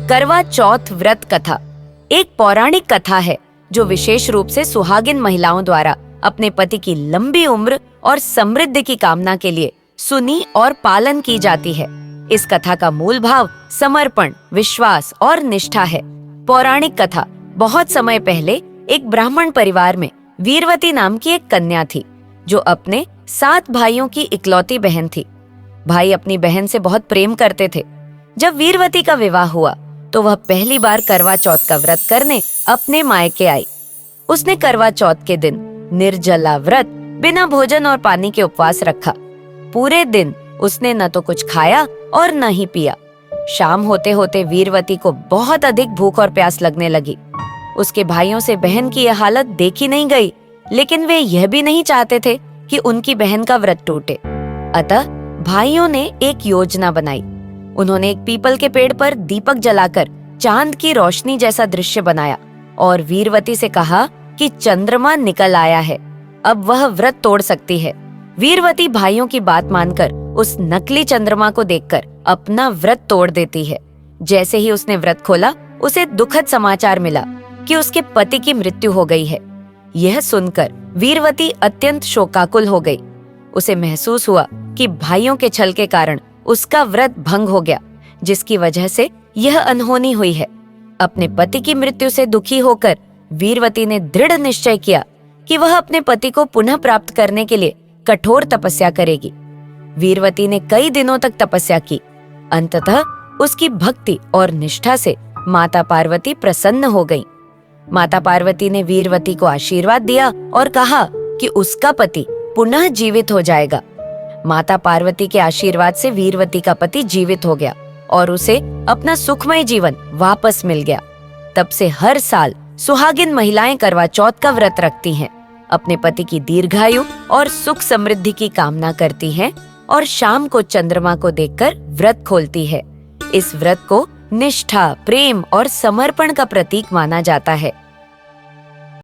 करवा चौथ व्रत कथा एक पौराणिक कथा है जो विशेष रूप से सुहागिन महिलाओं द्वारा अपने पति की लंबी उम्र और समृद्धि की कामना के लिए सुनी और पालन की जाती है। इस कथा का मूल भाव समर्पण, विश्वास और निष्ठा है। पौराणिक कथा बहुत समय पहले एक ब्राह्मण परिवार में वीरवती नाम की एक कन्या थी जो अपने 7 भाइयों की इकलौती बहन थी। भाई अपनी बहन से बहुत प्रेम करते थे। जब वीरवती का विवाह हुआ तो वह पहली बार करवा चौथ का व्रत करने अपने मायके आई। उसने करवा चौथ के दिन निर्जला व्रत बिना भोजन और पानी के उपवास रखा। पूरे दिन उसने न तो कुछ खाया और न ही पिया। शाम होते होते वीरवती को बहुत अधिक भूख और प्यास लगने लगी। उसके भाइयों से बहन की यह हालत देखी नहीं गई, लेकिन वे यह भी नहीं चाहते थे कि उनकी बहन का व्रत टूटे। अतः भाइयों ने एक योजना बनाई। उन्होंने एक पीपल के पेड़ पर दीपक जलाकर चांद की रोशनी जैसा दृश्य बनाया और वीरवती से कहा कि चंद्रमा निकल आया है, अब वह व्रत तोड़ सकती है। वीरवती भाइयों की बात मानकर उस नकली चंद्रमा को देखकर अपना व्रत तोड़ देती है। जैसे ही उसने व्रत खोला, उसे दुखद समाचार मिला कि उसके पति की मृत्यु हो गई है। यह सुनकर वीरवती अत्यंत शोकाकुल हो गई। उसे महसूस हुआ कि भाइयों के छल के कारण उसका व्रत भंग हो गया, जिसकी वजह से यह अनहोनी हुई है। अपने पति की मृत्यु से दुखी होकर वीरवती ने दृढ़ निश्चय किया कि वह अपने पति को पुनः प्राप्त करने के लिए कठोर तपस्या करेगी। वीरवती ने कई दिनों तक तपस्या की। अंततः उसकी भक्ति और निष्ठा से माता पार्वती प्रसन्न हो गईं। माता पार्वती ने वीरवती को आशीर्वाद दिया और कहा कि उसका पति पुनः जीवित हो जाएगा। माता पार्वती के आशीर्वाद से वीरवती का पति जीवित हो गया और उसे अपना सुखमय जीवन वापस मिल गया। तब से हर साल सुहागिन महिलाएं करवा चौथ का व्रत रखती हैं, अपने पति की दीर्घायु और सुख समृद्धि की कामना करती हैं और शाम को चंद्रमा को देखकर व्रत खोलती है। इस व्रत को निष्ठा, प्रेम और समर्पण का प्रतीक माना जाता है।